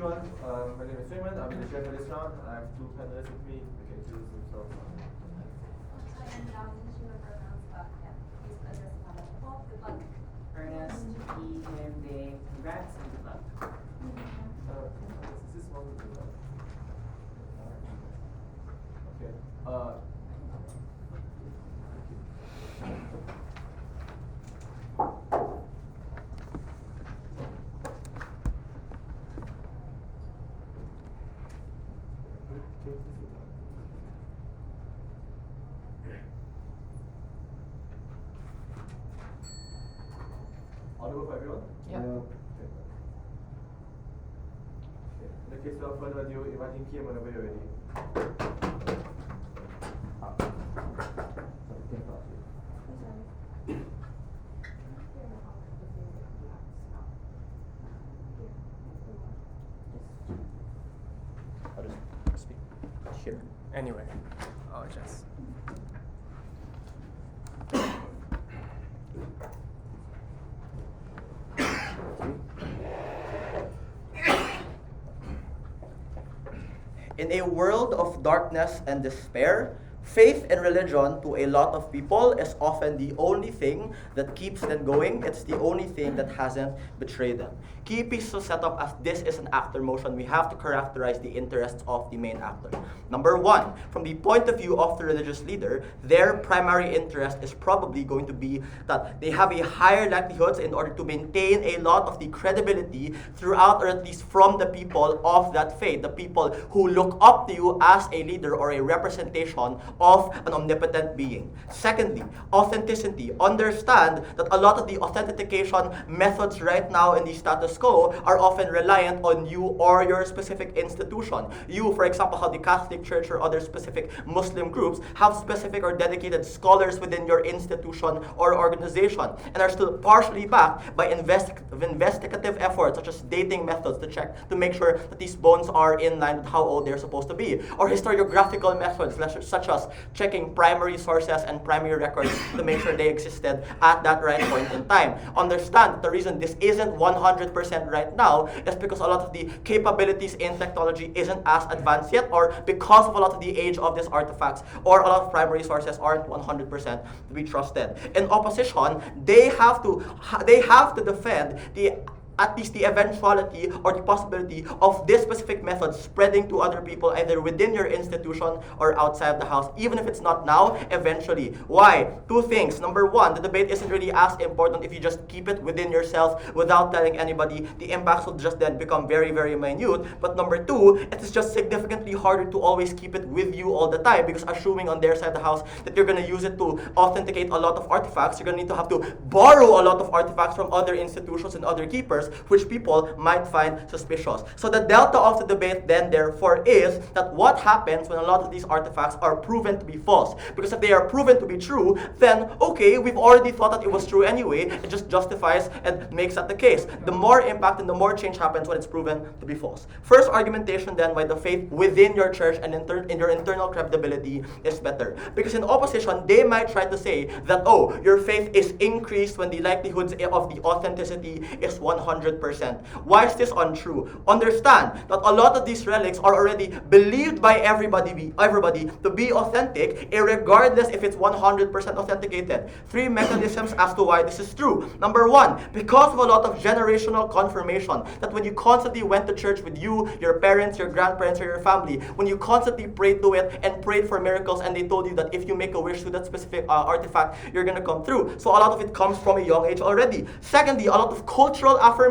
everyone. My name is Raymond. I'll be the chair for this round. I have two panelists with me. They can introduce themselves. Ernest, he, him, they, congrats and good luck. Is this one with the okay. Audible for everyone? Yeah. Okay. In the case without further ado, inviting Kim whenever you're ready. I'll just speak here. Anyway, I'll just. In a world of darkness and despair, faith in religion to a lot of people is often the only thing that keeps them going. It's the only thing that hasn't betrayed them. Key piece to set up as this is an actor motion, we have to characterize the interests of the main actor. Number one, from the point of view of the religious leader, their primary interest is probably going to be that they have a higher likelihood in order to maintain a lot of the credibility throughout, or at least from the people of that faith, the people who look up to you as a leader or a representation of an omnipotent being. Secondly, authenticity. Understand that a lot of the authentication methods right now in the status quo are often reliant on you or your specific institution. You, for example, how the Catholic Church or other specific Muslim groups have specific or dedicated scholars within your institution or organization and are still partially backed by investigative efforts such as dating methods to check to make sure that these bones are in line with how old they're supposed to be, or historiographical methods such as checking primary sources and primary records to make sure they existed at that right point in time. Understand the reason this isn't 100% right now is because a lot of the capabilities in technology isn't as advanced yet, or because of a lot of the age of these artifacts, or a lot of primary sources aren't 100% to be trusted. In opposition, they have to defend at least the eventuality or the possibility of this specific method spreading to other people either within your institution or outside the house, even if it's not now, eventually. Why? Two things. Number one, the debate isn't really as important if you just keep it within yourself without telling anybody. The impacts will just then become very, very minute. But number two, it is just significantly harder to always keep it with you all the time, because assuming on their side of the house that you're going to use it to authenticate a lot of artifacts, you're going to need to have to borrow a lot of artifacts from other institutions and other keepers, which people might find suspicious. So the delta of the debate then therefore is that what happens when a lot of these artifacts are proven to be false? Because if they are proven to be true, then okay, we've already thought that it was true anyway. It just justifies and makes that the case. The more impact and the more change happens when it's proven to be false. First argumentation then why the faith within your church and in your internal credibility is better. Because in opposition, they might try to say that, oh, your faith is increased when the likelihoods of the authenticity is 100%. Why is this untrue? Understand that a lot of these relics are already believed by everybody to be authentic, regardless if it's 100% authenticated. Three mechanisms as to why this is true. Number one, because of a lot of generational confirmation, that when you constantly went to church with you, your parents, your grandparents, or your family, when you constantly prayed to it and prayed for miracles, and they told you that if you make a wish to that specific artifact, you're going to come through. So a lot of it comes from a young age already. Secondly, a lot of cultural affirmations.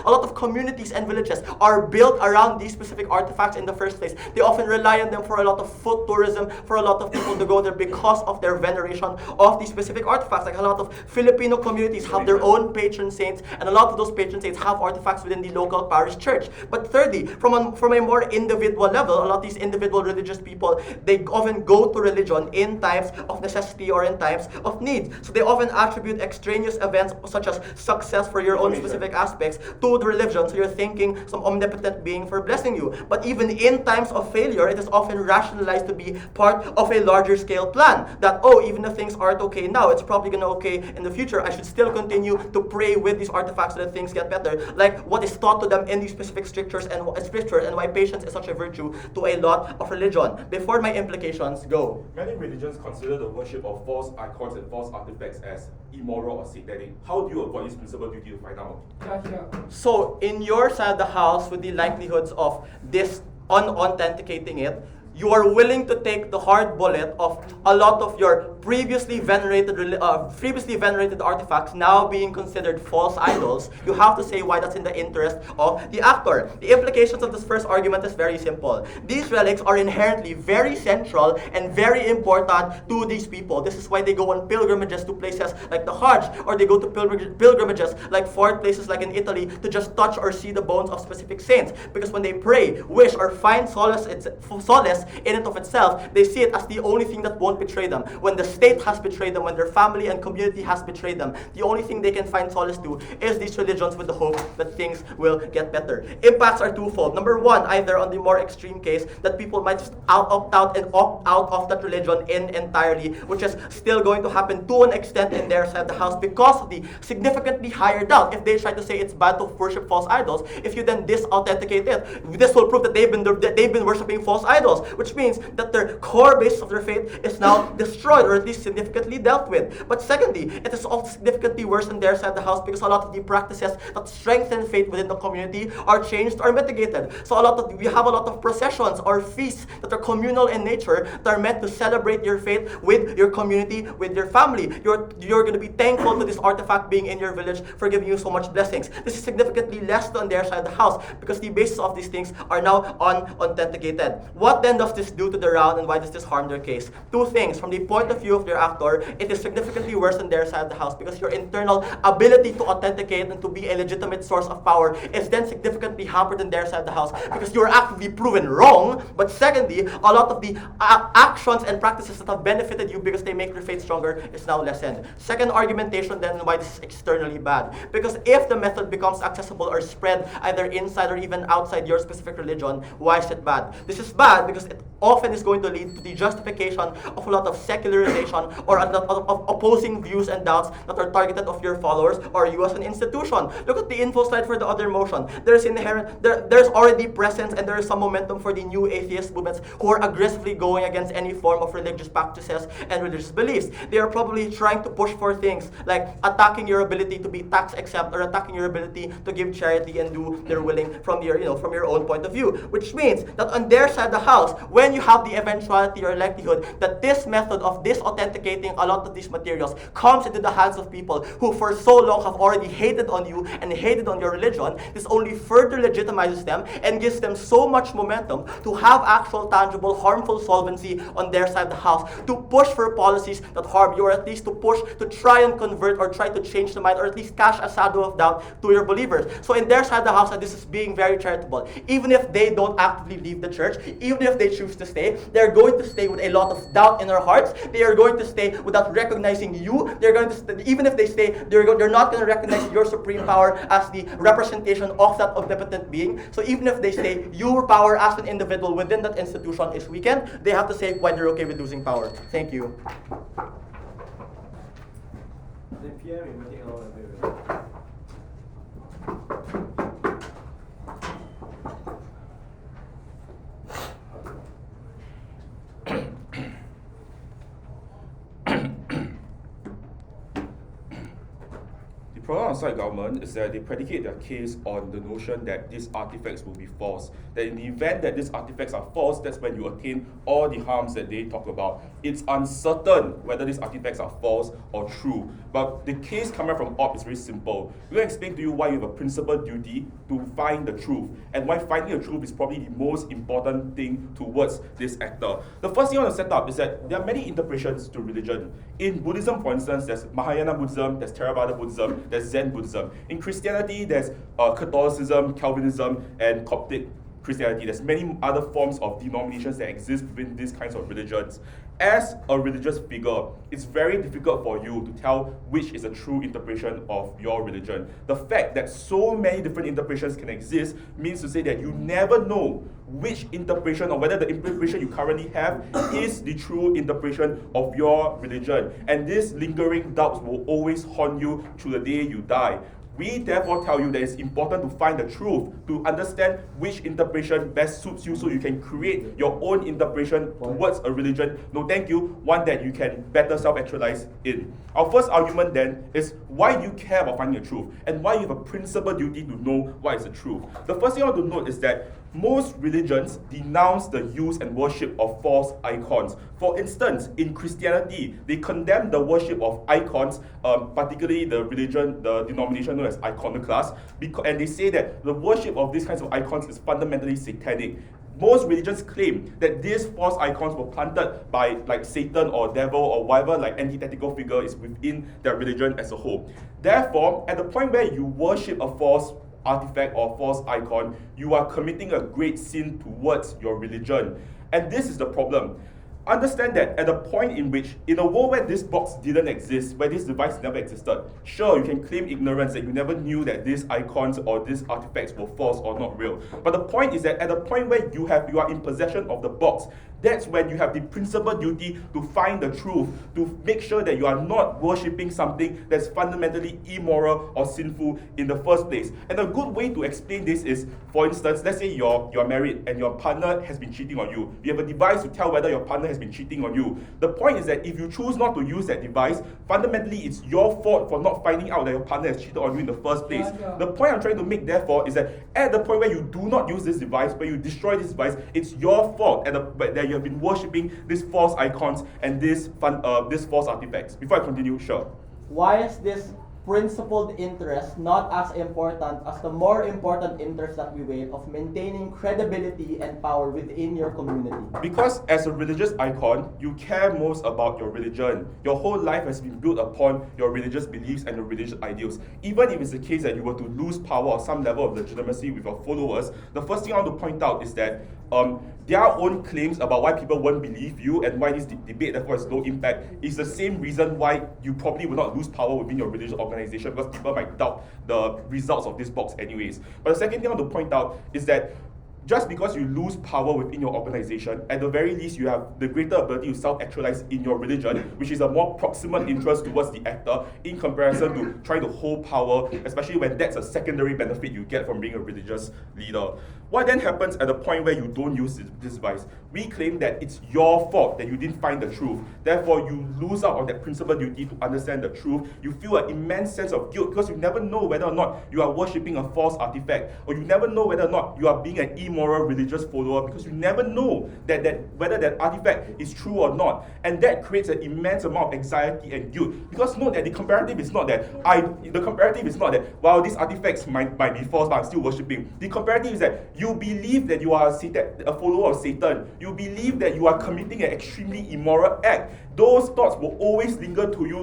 A lot of communities and villages are built around these specific artifacts in the first place. They often rely on them for a lot of food tourism, for a lot of people to go there because of their veneration of these specific artifacts. Like a lot of Filipino communities have their own patron saints, and a lot of those patron saints have artifacts within the local parish church. But thirdly, from a more individual level, a lot of these individual religious people, they often go to religion in times of necessity or in times of need. So they often attribute extraneous events such as success for your own specific aspect aspects to the religion, so you're thanking some omnipotent being for blessing you. But even in times of failure, it is often rationalized to be part of a larger scale plan. That, oh, even if things aren't okay now, it's probably gonna okay in the future. I should still continue to pray with these artifacts so that things get better. Like what is taught to them in these specific scriptures and why patience is such a virtue to a lot of religion. Before my implications go. Many religions consider the worship of false icons and false artifacts as immoral or satanic. How do you avoid this principal duty to find out? So in your side of the house, with the likelihoods of this unauthenticating it, you are willing to take the hard bullet of a lot of your previously venerated artifacts now being considered false idols. You have to say why that's in the interest of the actor. The implications of this first argument is very simple. These relics are inherently very central and very important to these people. This is why they go on pilgrimages to places like the Hajj, or they go to pilgrimages like foreign places like in Italy to just touch or see the bones of specific saints. Because when they pray, wish, or find solace in and of itself, they see it as the only thing that won't betray them. When the state has betrayed them, when their family and community has betrayed them, the only thing they can find solace to is these religions, with the hope that things will get better. Impacts are twofold. Number one, either on the more extreme case, that people might just opt out of that religion entirely, which is still going to happen to an extent in their side of the house because of the significantly higher doubt. If they try to say it's bad to worship false idols, if you then disauthenticate it, this will prove that they've been worshiping false idols, which means that their core basis of their faith is now destroyed, or at least significantly dealt with. But secondly, it is also significantly worse in their side of the house because a lot of the practices that strengthen faith within the community are changed or mitigated. So we have a lot of processions or feasts that are communal in nature that are meant to celebrate your faith with your community, with your family. You're going to be thankful to this artifact being in your village for giving you so much blessings. This is significantly less on their side of the house because the basis of these things are now unauthenticated. What then does this do to the round, and why does this harm their case? Two things. From the point of view of their actor, it is significantly worse on their side of the house because your internal ability to authenticate and to be a legitimate source of power is then significantly hampered on their side of the house because you are actively proven wrong. But secondly, a lot of the actions and practices that have benefited you because they make your faith stronger is now lessened. Second argumentation then why this is externally bad. Because if the method becomes accessible or spread either inside or even outside your specific religion, why is it bad? This is bad because it often is going to lead to the justification of a lot of secularization or a lot of opposing views and doubts that are targeted of your followers or you as an institution. Look at the Infoslide for the other motion. There's already presence and there is some momentum for the new atheist movements who are aggressively going against any form of religious practices and religious beliefs. They are probably trying to push for things like attacking your ability to be tax exempt or attacking your ability to give charity and do their willing from your own point of view. Which means that on their side of the house, when you have the eventuality or likelihood that this method of disauthenticating a lot of these materials comes into the hands of people who for so long have already hated on you and hated on your religion, this only further legitimizes them and gives them so much momentum to have actual tangible harmful solvency on their side of the house, to push for policies that harm you, or at least to push to try and convert or try to change the mind or at least cast a shadow of doubt to your believers. So in their side of the house, and this is being very charitable, even if they don't actively leave the church, even if they choose to stay, they're going to stay with a lot of doubt in their hearts. They are going to stay without recognizing you. They're going to stay, even if they stay, they're not going to recognize your supreme power as the representation of that omnipotent being. So even if they stay, your power as an individual within that institution is weakened. They have to say why they're okay with losing power. Thank you. The PM inviting all of you. The problem outside government is that they predicate their case on the notion that these artifacts will be false. That in the event that these artifacts are false, that's when you attain all the harms that they talk about. It's uncertain whether these artifacts are false or true. But the case coming from OP is very simple. We're going to explain to you why you have a principal duty to find the truth, and why finding the truth is probably the most important thing towards this actor. The first thing I want to set up is that there are many interpretations to religion. In Buddhism, for instance, there's Mahayana Buddhism, there's Theravada Buddhism, there's Zen Buddhism. In Christianity, there's Catholicism, Calvinism, and Coptic Christianity. There's many other forms of denominations that exist within these kinds of religions. As a religious figure, it's very difficult for you to tell which is a true interpretation of your religion. The fact that so many different interpretations can exist means to say that you never know which interpretation or whether the interpretation you currently have is the true interpretation of your religion. And these lingering doubts will always haunt you to the day you die. We therefore tell you that it's important to find the truth, to understand which interpretation best suits you so you can create your own interpretation towards a religion. No, thank you, one that you can better self-actualize in. Our first argument then is why do you care about finding the truth and why you have a principal duty to know what is the truth. The first thing I want to note is that most religions denounce the use and worship of false icons. For instance, in Christianity, they condemn the worship of icons, particularly the denomination known as iconoclast, and they say that the worship of these kinds of icons is fundamentally satanic. Most religions claim that these false icons were planted by like Satan or devil or whatever like antithetical figure is within their religion as a whole. Therefore, at the point where you worship a false artifact or false icon, you are committing a great sin towards your religion. And this is the problem. Understand that at the point in which, in a world where this box didn't exist, where this device never existed, sure, you can claim ignorance that you never knew that these icons or these artifacts were false or not real. But the point is that at the point where you are in possession of the box, that's when you have the principal duty to find the truth, to make sure that you are not worshipping something that's fundamentally immoral or sinful in the first place. And a good way to explain this is, for instance, let's say you're married and your partner has been cheating on you. You have a device to tell whether your partner has been cheating on you. The point is that if you choose not to use that device, fundamentally it's your fault for not finding out that your partner has cheated on you in the first place. The point I'm trying to make, therefore, is that at the point where you do not use this device, where you destroy this device, it's your fault that you have been worshipping these false icons and these false artifacts. Before I continue, sure. Why is this principled interest not as important as the more important interest that we weigh of maintaining credibility and power within your community? Because as a religious icon, you care most about your religion. Your whole life has been built upon your religious beliefs and your religious ideals. Even if it's the case that you were to lose power or some level of legitimacy with your followers, the first thing I want to point out is that their own claims about why people won't believe you and why this debate therefore has no impact is the same reason why you probably will not lose power within your religious organization, because people might doubt the results of this box anyways. But the second thing I want to point out is that just because you lose power within your organization, at the very least you have the greater ability to self-actualize in your religion, which is a more proximate interest towards the actor in comparison to trying to hold power, especially when that's a secondary benefit you get from being a religious leader. What then happens at the point where you don't use this device? We claim that it's your fault that you didn't find the truth. Therefore, you lose out on that principal duty to understand the truth. You feel an immense sense of guilt because you never know whether or not you are worshipping a false artifact, or you never know whether or not you are being an immoral religious follower, because you never know whether that artifact is true or not. And that creates an immense amount of anxiety and guilt. Because note that the comparative is not that while these artifacts might be false, but I'm still worshipping. The comparative is that you believe that you are a follower of Satan. You believe that you are committing an extremely immoral act. Those thoughts will always linger to you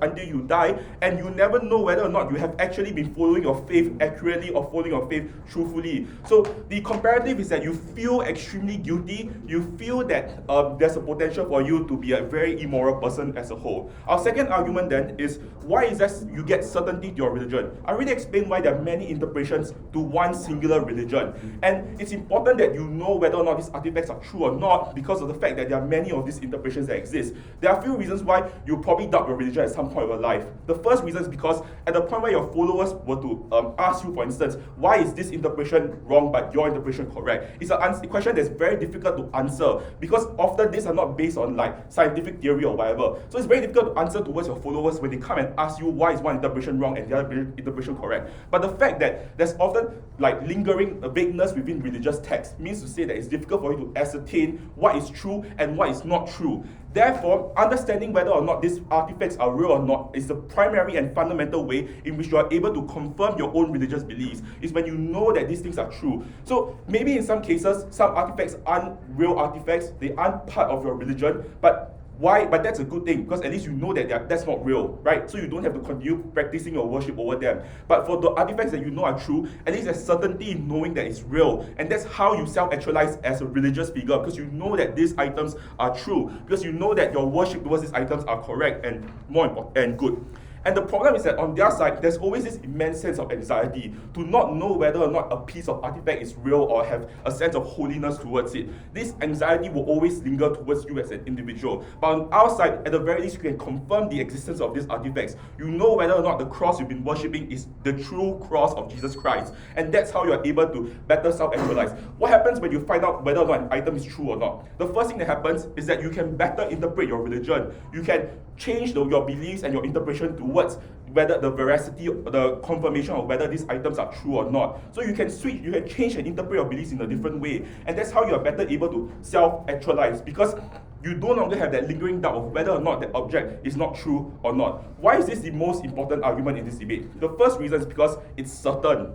until you die, and you never know whether or not you have actually been following your faith accurately or following your faith truthfully. So the comparative is that you feel extremely guilty. You feel that there's a potential for you to be a very immoral person as a whole. Our second argument then is, why is that you get certainty to your religion? I already explained why there are many interpretations to one singular religion. And it's important that you know whether or not these artifacts are true or not because of the fact that there are many of these interpretations that exist. There are a few reasons why you probably doubt your religion at some point of your life. The first reason is because at the point where your followers were to ask you, for instance, why is this interpretation wrong but your interpretation correct? It's a question that's very difficult to answer because often these are not based on like scientific theory or whatever. So it's very difficult to answer towards your followers when they come and ask you why is one interpretation wrong and the other interpretation correct. But the fact that there's often like lingering vagueness within religious texts means to say that it's difficult for you to ascertain what is true and what is not true. Therefore, understanding whether or not these artifacts are real or not is the primary and fundamental way in which you are able to confirm your own religious beliefs, is when you know that these things are true. So maybe in some cases, some artifacts aren't real artifacts, they aren't part of your religion, but Why? But that's a good thing, because at least you know that that's not real, right? So you don't have to continue practicing your worship over them. But for the artifacts that you know are true, at least there's certainty in knowing that it's real. And that's how you self-actualize as a religious figure, because you know that these items are true, because you know that your worship towards these items are correct and more important and good. And the problem is that on their side, there's always this immense sense of anxiety to not know whether or not a piece of artifact is real or have a sense of holiness towards it. This anxiety will always linger towards you as an individual. But on our side, at the very least, you can confirm the existence of these artifacts. You know whether or not the cross you've been worshipping is the true cross of Jesus Christ. And that's how you're able to better self-actualize. What happens when you find out whether or not an item is true or not? The first thing that happens is that you can better interpret your religion. You can change your beliefs and your interpretation towards whether the veracity, the confirmation of whether these items are true or not. So you can switch, you can change and interpret your beliefs in a different way. And that's how you are better able to self-actualize, because you no longer have that lingering doubt of whether or not the object is not true or not. Why is this the most important argument in this debate? The first reason is because it's certain.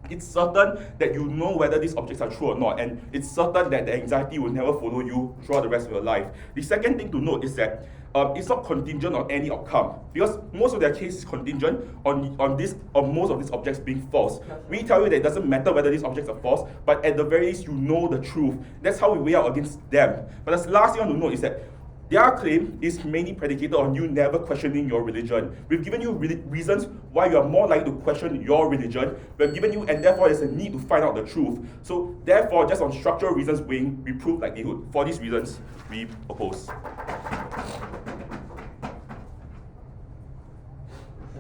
It's certain that you know whether these objects are true or not, and it's certain that the anxiety will never follow you throughout the rest of your life. The second thing to note is that it's not contingent on any outcome, because most of their case is contingent on most of these objects being false. We tell you that it doesn't matter whether these objects are false, but at the very least you know the truth. That's how we weigh out against them. But the last thing I want to note is that their claim is mainly predicated on you never questioning your religion. We've given you reasons why you are more likely to question your religion. We've given you, and therefore there's a need to find out the truth. So therefore, just on structural reasons weighing, we prove likelihood. For these reasons, we oppose. I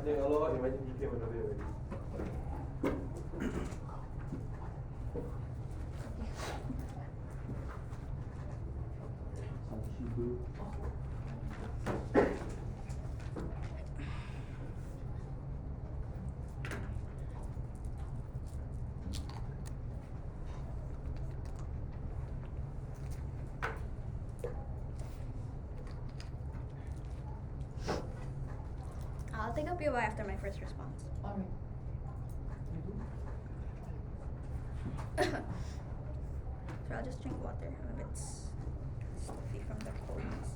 think a lot of MIDP came over there already. I'll take a POI after my first response. Alright. So I'll just drink water. I'm a bit stuffy from the coldness.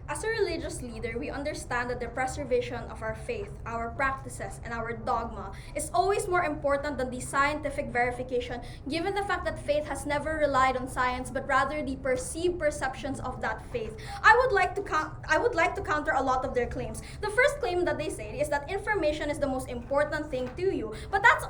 As a religious leader, we understand that the preservation of our faith, our practices, and our dogma is always more important than the scientific verification, given the fact that faith has never relied on science, but rather the perceived perceptions of that faith. I would like to counter a lot of their claims. The first claim that they say is that information is the most important thing to you, but that's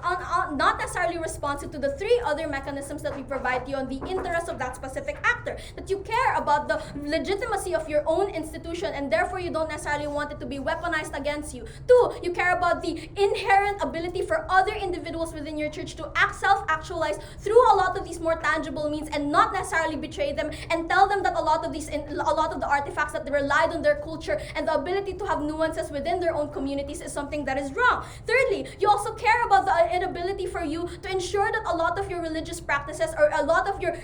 not necessarily responsive to the three other mechanisms that we provide you on the interest of that specific actor, that you care about the legitimacy of your own institution, and therefore you don't necessarily want it to be weaponized against you. Two, you care about the inherent ability for other individuals within your church to self-actualize through a lot of these more tangible means and not necessarily betray them and tell them that a lot of the artifacts that they relied on their culture and the ability to have nuances within their own communities is something that is wrong. Thirdly, you also care about the inability for you to ensure that a lot of your religious practices or a lot of your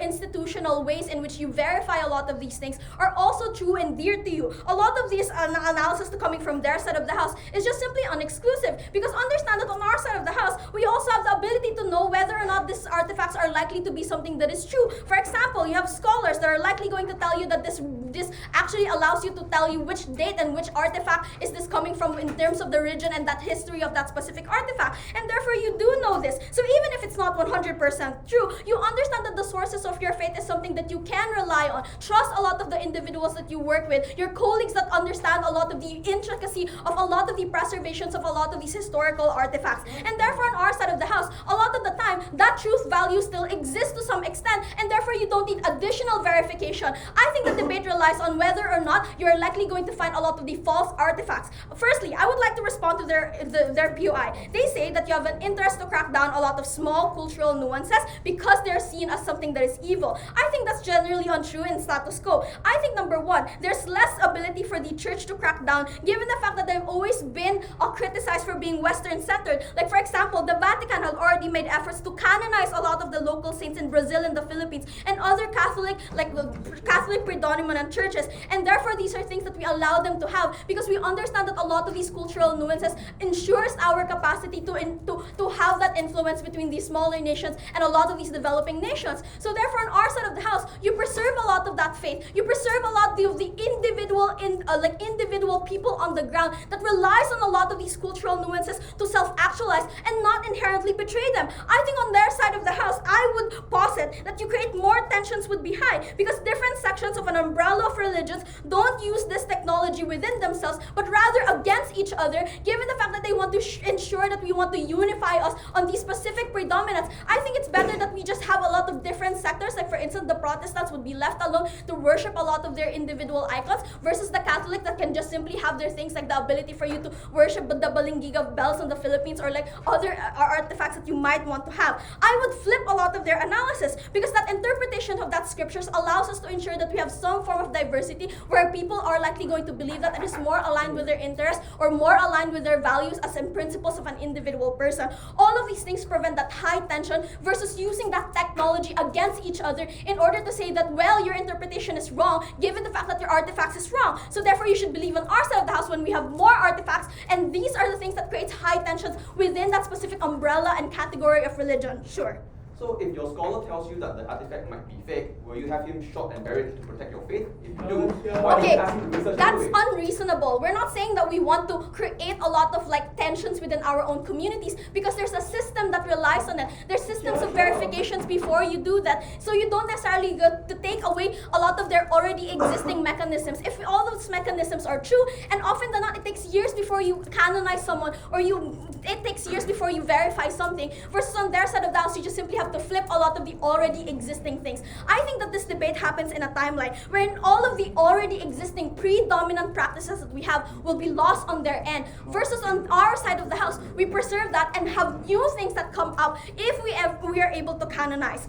institutional ways in which you verify a lot of these things are also true and dear to you. A lot of these analysis coming from their side of the house is just simply unexclusive, because understand that on our side of the house, we also have the ability to know whether or not these artifacts are likely to be something that is true. For example, you have scholars that are likely going to tell you that this actually allows you to tell you which date and which artifact is this coming from in terms of the region and that history of that specific artifact. And therefore, you do know this. So even if it's not 100% true, you understand that the sources of your faith is something that you can rely on. Trust a lot of the individuals that you work with, your colleagues that understand a lot of the intricacy of a lot of the preservations of a lot of these historical artifacts. And therefore, on our side of the house, a lot of the time, that truth value still exists to some extent, and therefore you don't need additional verification. I think the debate relies on whether or not you're likely going to find a lot of the false artifacts. Firstly, I would like to respond to their POI. They say that you have an interest to crack down a lot of small cultural nuances because they're seen as something that is evil. I think that's generally untrue in status quo. I think number one, Second, there's less ability for the church to crack down, given the fact that they've always been criticized for being Western-centered. Like, for example, the Vatican had already made efforts to canonize a lot of the local saints in Brazil and the Philippines, and other Catholic, like the Catholic predominant churches. And therefore, these are things that we allow them to have, because we understand that a lot of these cultural nuances ensures our capacity to have that influence between these smaller nations and a lot of these developing nations. So therefore, on our side of the house, you preserve a lot of that faith. You preserve a lot of the individual people on the ground that relies on a lot of these cultural nuances to self-actualize and not inherently betray them. I think on their side of the house, I would posit that you create more tensions would be high, because different sections of an umbrella of religions don't use this technology within themselves, but rather against each other, given the fact that they want to ensure that we want to unify us on these specific predominance. I think it's better that we just have a lot of different sectors, like for instance, the Protestants would be left alone to worship a lot of their individual icons, versus the Catholic that can just simply have their things, like the ability for you to worship the Balingiga bells in the Philippines, or like other artifacts that you might want to have. I would flip a lot of their analysis, because that interpretation of that scriptures allows us to ensure that we have some form of diversity where people are likely going to believe that it is more aligned with their interests or more aligned with their values as in principles of an individual person. All of these things prevent that high tension versus using that technology against each other in order to say that, well, your interpretation is wrong given the fact that your artifacts is wrong. So therefore, you should believe on our side of the house when we have more artifacts, and these are the things that creates high tensions within that specific umbrella and category of religion. Sure. So if your scholar tells you that the artifact might be fake, will you have him shot and buried to protect your faith? If you do, why don't Okay, you ask him to research that's anyway? unreasonable. We're not saying that we want to create a lot of like tensions within our own communities, because there's a system that relies on it. There's systems of verifications before you do that, so you don't necessarily get to take away a lot of their already existing mechanisms. If all those mechanisms are true, and often than not, it takes years before you canonize someone, or it takes years before you verify something, versus on their side of the house, you just simply have to flip a lot of the already existing things. I think that this debate happens in a timeline wherein all of the already existing predominant practices that we have will be lost on their end, versus on our side of the house, we preserve that and have new things that come up if we are able to canonize.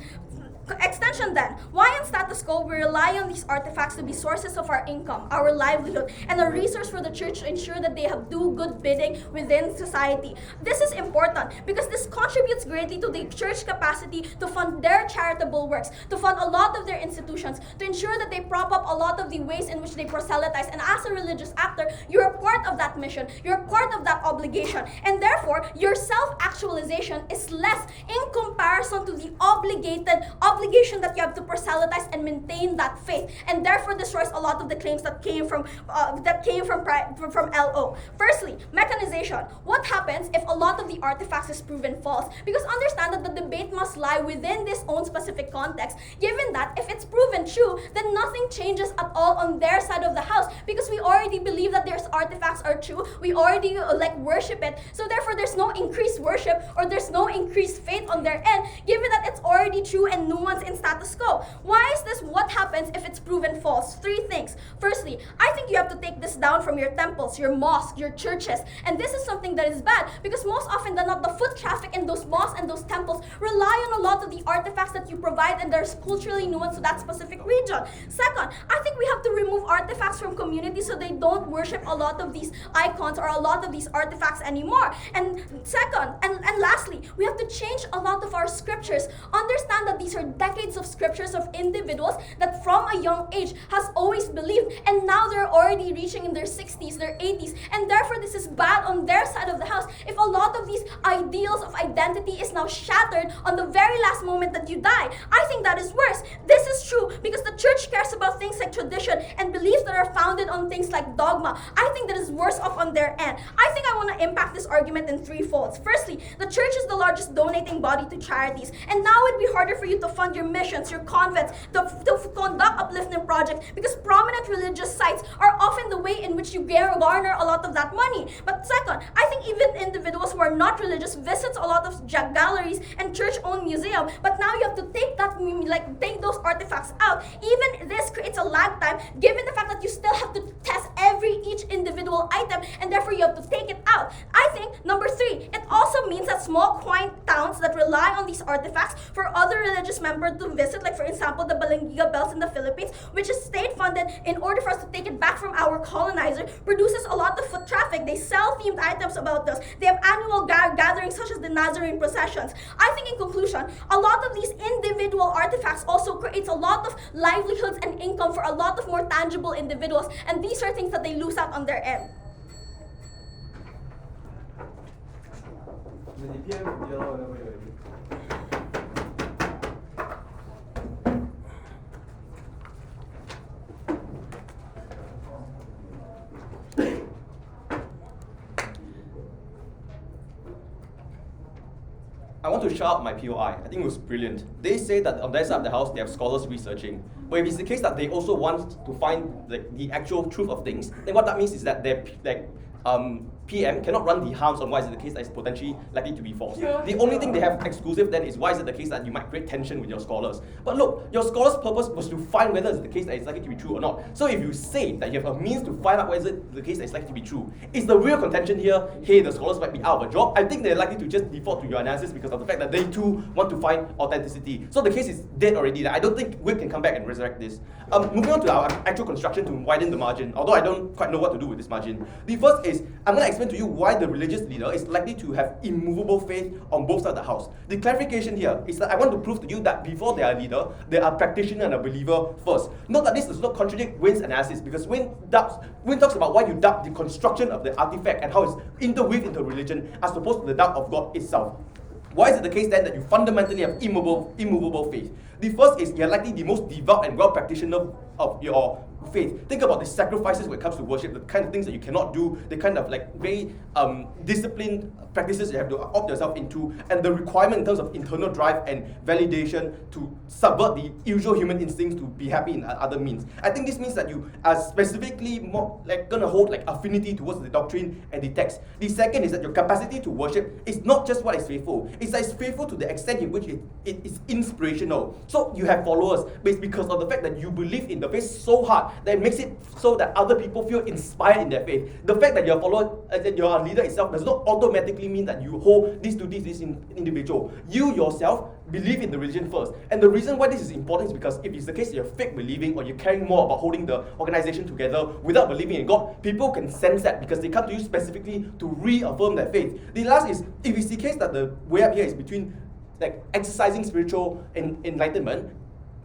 Extension then, why in status quo we rely on these artifacts to be sources of our income, our livelihood, and a resource for the church to ensure that they have do good bidding within society. This is important because this contributes greatly to the church capacity to fund their charitable works, to fund a lot of their institutions, to ensure that they prop up a lot of the ways in which they proselytize. And as a religious actor, you're a part of that mission, you're a part of that obligation, and therefore your self-actualization is less in comparison to the obligation that you have to proselytize and maintain that faith, and therefore destroys a lot of the claims that came from LO. Firstly, mechanization. What happens if a lot of the artifacts is proven false? Because understand that the debate must lie within this own specific context, given that if it's proven true, then nothing changes at all on their side of the house, because we already believe that their artifacts are true, we already worship it, so therefore there's no increased worship or there's no increased faith on their end, given that it's already true and nuanced in status quo. Why is this? What happens if it's proven false? Three things. Firstly, I think you have to take this down from your temples, your mosques, your churches, and this is something that is bad, because most often than not, the foot traffic in those mosques and those temples rely on a lot of the artifacts that you provide, and there's culturally nuanced to that specific region. Second, I think we have to remove artifacts from communities so they don't worship a lot of these icons or a lot of these artifacts anymore. And second, and lastly, we have to change a lot of our scriptures. Understand that these are decades of scriptures of individuals that from a young age has always believed, and now they're already reaching in their 60s, their 80s, and therefore this is bad on their side of the house if a lot of these ideals of identity is now shattered on the very last moment that you die. I think that is worse. This is true because the church cares about things like tradition and beliefs that are founded on things like dogma. I think that is worse off on their end. I think I want to impact this argument in three folds. Firstly, the church is the largest donating body to charities, and now it'd be harder for you to fund your missions, your convents, to conduct uplifting projects, because prominent religious sites are often the way in which you garner a lot of that money. But second, I think even individuals who are not religious visits a lot of galleries and church-owned museums, but now you have to take that, take those artifacts out. Even this creates a lag time, given the fact that you still have to test each individual item, and therefore you have to take it out. I think number three, it also means that small quaint towns that rely on these artifacts for other religious members to visit, like for example the Balangiga bells in the Philippines, which is state-funded in order for us to take it back from our colonizer, produces a lot of foot traffic. They sell themed items about this. They have annual gatherings such as the Nazarene processions. I think in conclusion, a lot of these individual artifacts also creates a lot of livelihoods and income for a lot of more tangible individuals, and these are things that they lose out on their end. MIDP, yellow, whenever you're ready. I want to shout out my POI. I think it was brilliant. They say that on their side of the house, they have scholars researching. But if it's the case that they also want to find the actual truth of things, then what that means is that their PM cannot run the harms on why is it the case that is potentially likely to be false. The only thing they have exclusive then is why is it the case that you might create tension with your scholars. But look, your scholar's purpose was to find whether it's the case that it's likely to be true or not. So if you say that you have a means to find out whether it's the case that it's likely to be true, is the real contention here, hey, the scholars might be out of a job? I think they're likely to just default to your analysis because of the fact that they too want to find authenticity. So the case is dead already. I don't think we can come back and resurrect this. Moving on to our actual construction to widen the margin, although I don't quite know what to do with this margin. The first is, I'm going to explain to you why the religious leader is likely to have immovable faith on both sides of the house. The clarification here is that I want to prove to you that before they are a leader, they are a practitioner and a believer first. Note that this does not contradict Wayne's analysis, because Wayne talks about why you doubt the construction of the artifact and how it's interweaved into religion as opposed to the doubt of God itself. Why is it the case then that you fundamentally have immovable faith? The first is you're likely the most devout and well practitioner of your faith. Think about the sacrifices when it comes to worship, the kind of things that you cannot do, the kind of like very disciplined practices you have to opt yourself into, and the requirement in terms of internal drive and validation to subvert the usual human instincts to be happy in other means. I think this means that you are specifically more like gonna hold like affinity towards the doctrine and the text. The second is that your capacity to worship is not just what is faithful, it's that it's faithful to the extent in which it is inspirational. So you have followers, but it's because of the fact that you believe in the faith so hard that it makes it so that other people feel inspired in their faith. The fact that you're a follower, that you're a leader itself does not automatically mean that you hold this individual. You yourself believe in the religion first. And the reason why this is important is because if it's the case that you're fake believing or you're caring more about holding the organization together without believing in God, people can sense that because they come to you specifically to reaffirm their faith. The last is, if it's the case that the way up here is between like exercising spiritual enlightenment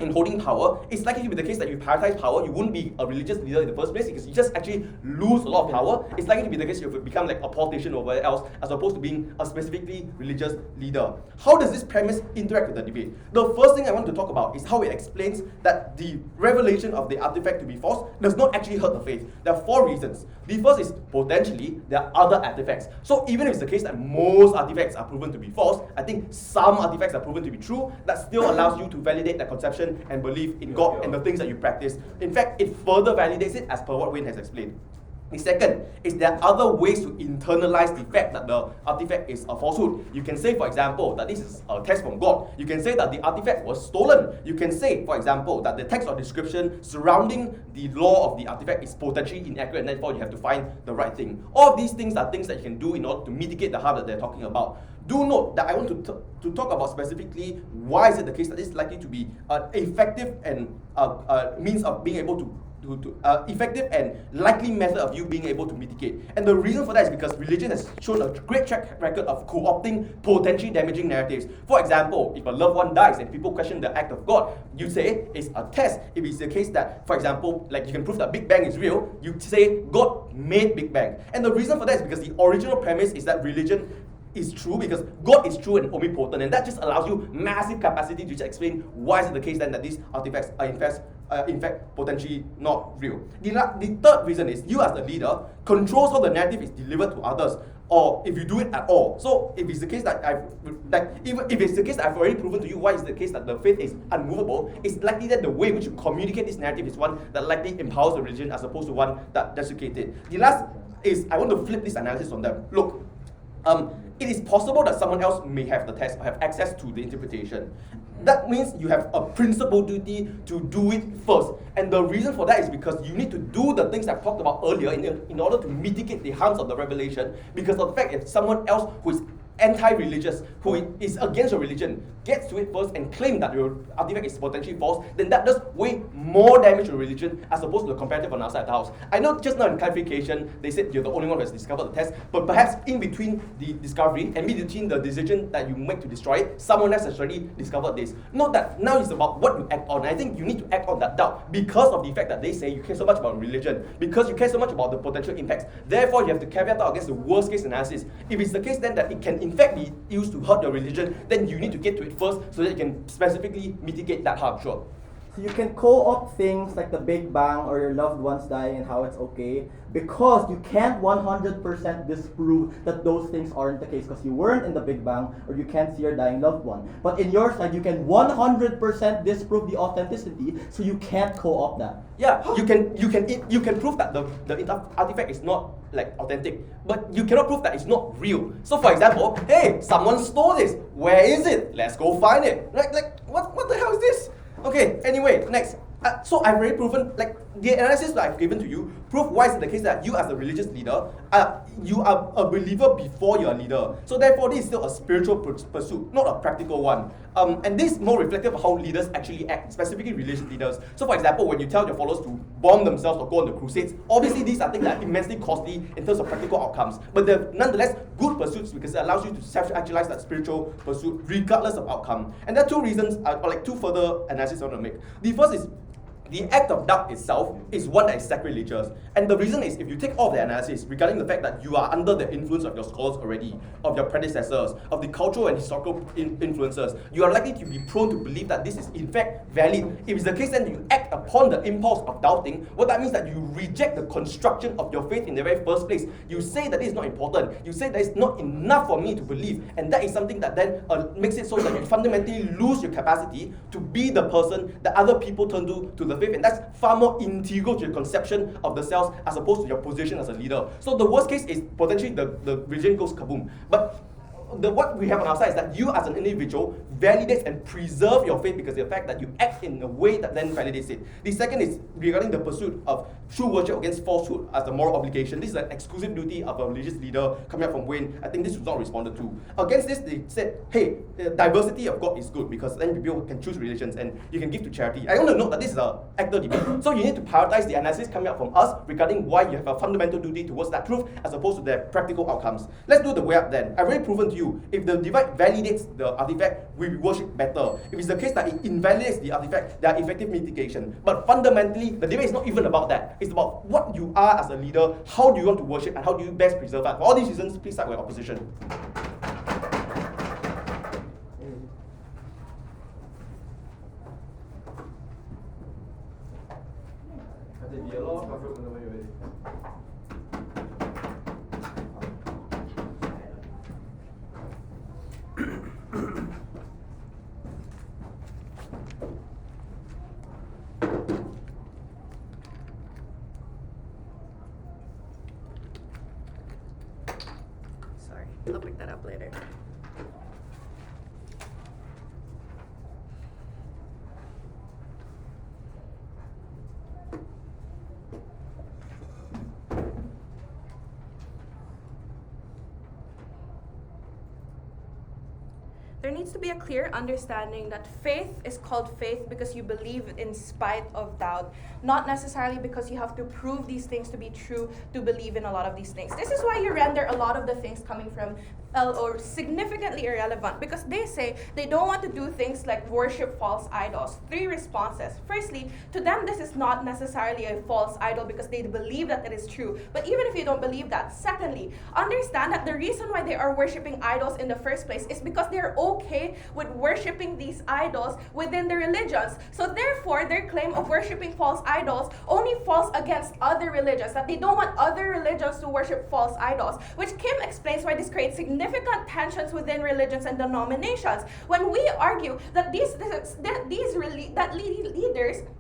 and holding power, it's likely to be the case that you prioritize power, you wouldn't be a religious leader in the first place because you just actually lose a lot of power. It's likely to be the case you become like a politician or whatever else as opposed to being a specifically religious leader. How does this premise interact with the debate? The first thing I want to talk about is how it explains that the revelation of the artifact to be false does not actually hurt the faith. There are 4 reasons. The first is potentially there are other artifacts. So even if it's the case that most artifacts are proven to be false, I think some artifacts are proven to be true. That still allows you to validate that conception and believe in God and the things that you practice. In fact, it further validates it as per what Wayne has explained. The second is there are other ways to internalize the fact that the artifact is a falsehood. You can say, for example, that this is a text from God. You can say that the artifact was stolen. You can say, for example, that the text or description surrounding the law of the artifact is potentially inaccurate and therefore you have to find the right thing. All of these things are things that you can do in order to mitigate the harm that they're talking about. Do note that I want to talk about specifically why is it the case that this is likely to be an effective and means of being able to effective and likely method of you being able to mitigate. And the reason for that is because religion has shown a great track record of co-opting potentially damaging narratives. For example, if a loved one dies and people question the act of God, you say it's a test. If it's the case that, for example, like you can prove that Big Bang is real, you say God made Big Bang. And the reason for that is because the original premise is that religion is true because God is true and omnipotent, and that just allows you massive capacity to just explain why is it the case then that these artifacts are in fact potentially not real. The third reason is you as the leader controls how the narrative is delivered to others, or if you do it at all. So if it's the case that if it's the case that I've already proven to you why it's the case that the faith is unmovable, it's likely that the way in which you communicate this narrative is one that likely empowers the religion as opposed to one that desecrates it. The last is I want to flip this analysis on them. Look, it is possible that someone else may have the text or have access to the interpretation. That means you have a principal duty to do it first. And the reason for that is because you need to do the things I've talked about earlier in order to mitigate the harms of the revelation, because of the fact that someone else who is anti-religious, who is against your religion, gets to it first and claim that your artifact is potentially false, then that does way more damage to religion as opposed to the comparative on outside the house. I know just now in clarification, they said you're the only one who has discovered the test, but perhaps in between the discovery and in between the decision that you make to destroy it, someone else has already discovered this. Note that now it's about what you act on. I think you need to act on that doubt because of the fact that they say you care so much about religion, because you care so much about the potential impacts. Therefore, you have to caveat out against the worst case analysis. If it's the case then that it can in fact be used to hurt your religion, then you need to get to it first so that you can specifically mitigate that harm. Sure. So you can co-opt things like the Big Bang or your loved ones dying and how it's okay, because you can't 100% disprove that those things aren't the case because you weren't in the Big Bang or you can't see your dying loved one. But in your side, you can 100% disprove the authenticity, so you can't co-opt that. Yeah, you can prove that the artifact is not like authentic, but you cannot prove that it's not real. So for example, hey, someone stole this. Where is it? Let's go find it. Like what the hell is this? Okay, anyway, next. So I've already proven, like, the analysis that I've given to you, prove why is it the case that you as a religious leader, you are a believer before you're a leader. So therefore, this is still a spiritual pursuit, not a practical one. And this is more reflective of how leaders actually act, specifically religious leaders. So for example, when you tell your followers to bomb themselves or go on the crusades, obviously these are things that are immensely costly in terms of practical outcomes. But they're nonetheless good pursuits because it allows you to self-actualize that spiritual pursuit regardless of outcome. And there are two reasons, or like two further analyses I want to make. The first is, the act of doubt itself is one that is sacrilegious. And the reason is, if you take all of the analysis regarding the fact that you are under the influence of your scholars already, of your predecessors, of the cultural and historical influences, you are likely to be prone to believe that this is in fact valid. If it's the case, then you act upon the impulse of doubting. What that means that you reject the construction of your faith in the very first place. You say that it is not important. You say that it's not enough for me to believe. And that is something that then makes it so that you fundamentally lose your capacity to be the person that other people turn to the faith, and that's far more integral to your conception of the cells as opposed to your position as a leader. So the worst case is potentially the religion goes kaboom. But what we have on our side is that you as an individual validates and preserve your faith because of the fact that you act in a way that then validates it. The second is regarding the pursuit of true worship against falsehood as a moral obligation. This is an exclusive duty of a religious leader coming up from Wayne. I think this was not responded to. Against this, they said, hey, diversity of God is good because then people can choose religions and you can give to charity. I want to note that this is an actor debate. So you need to prioritize the analysis coming up from us regarding why you have a fundamental duty towards that truth as opposed to their practical outcomes. Let's do the way up then. I've already proven to you, if the divide validates the artifact, we worship better. If it's the case that it invalidates the artifact, there are effective mitigation. But fundamentally, the debate is not even about that. It's about what you are as a leader, how do you want to worship, and how do you best preserve that. For all these reasons, please side with opposition. Ada dialog, Kafir benda baik baik. Sorry, I'll pick that up later. There needs to be a clear understanding that faith is called faith because you believe in spite of doubt, not necessarily because you have to prove these things to be true to believe in a lot of these things. This is why you render a lot of the things coming from LO significantly irrelevant, because they say they don't want to do things like worship false idols. 3 responses. Firstly, to them this is not necessarily a false idol because they believe that it is true. But even if you don't believe that, secondly, understand that the reason why they are worshiping idols in the first place is because they're okay with worshiping these idols within the religions. So therefore, their claim of worshiping false idols only falls against other religions, that they don't want other religions to worship false idols, which Kim explains why this creates significant tensions within religions and denominations. When we argue that leaders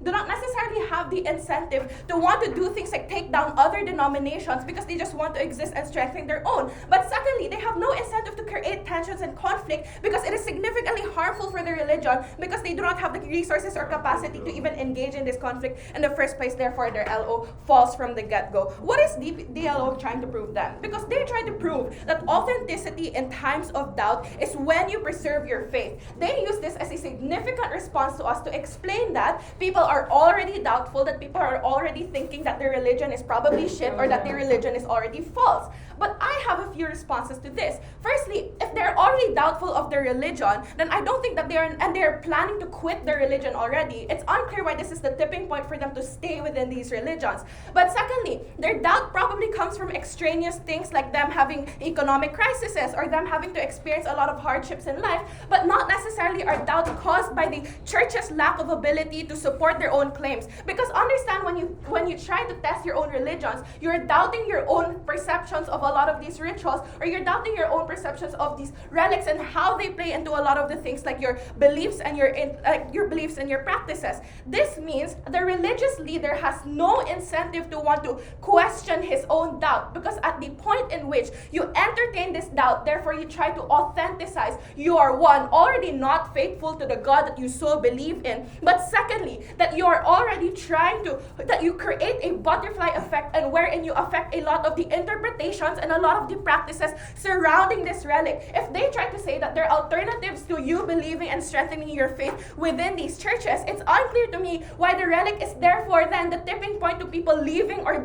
do not necessarily have the incentive to want to do things like take down other denominations because they just want to exist and strengthen their own. But secondly, they have no incentive to create tensions and conflict because it is significantly harmful for their religion because they do not have the resources or capacity to even engage in this conflict in the first place. Therefore, their LO falls from the get-go. What is DLO trying to prove then? Because they're trying to prove that authenticity generosity in times of doubt is when you preserve your faith. They use this as a significant response to us to explain that people are already doubtful, that people are already thinking that their religion is probably shit or that their religion is already false. But I have a few responses to this. Firstly, if they're already doubtful of their religion, then I don't think that they're planning to quit their religion already. It's unclear why this is the tipping point for them to stay within these religions. But secondly, their doubt probably comes from extraneous things like them having economic crises or them having to experience a lot of hardships in life, but not necessarily are doubt caused by the church's lack of ability to support their own claims. Because understand, when you try to test your own religions, you're doubting your own perceptions of a lot of these rituals, or you're doubting your own perceptions of these relics and how they play into a lot of the things like your beliefs and your beliefs and your practices. This means the religious leader has no incentive to want to question his own doubt, because at the point in which you entertain this doubt, therefore you try to authenticize, you are one, already not faithful to the God that you so believe in, but secondly, that you are already trying to, that you create a butterfly effect, and wherein you affect a lot of the interpretations and a lot of the practices surrounding this relic. If they try to say that there are alternatives to you believing and strengthening your faith within these churches, it's unclear to me why the relic is therefore then the tipping point to people leaving or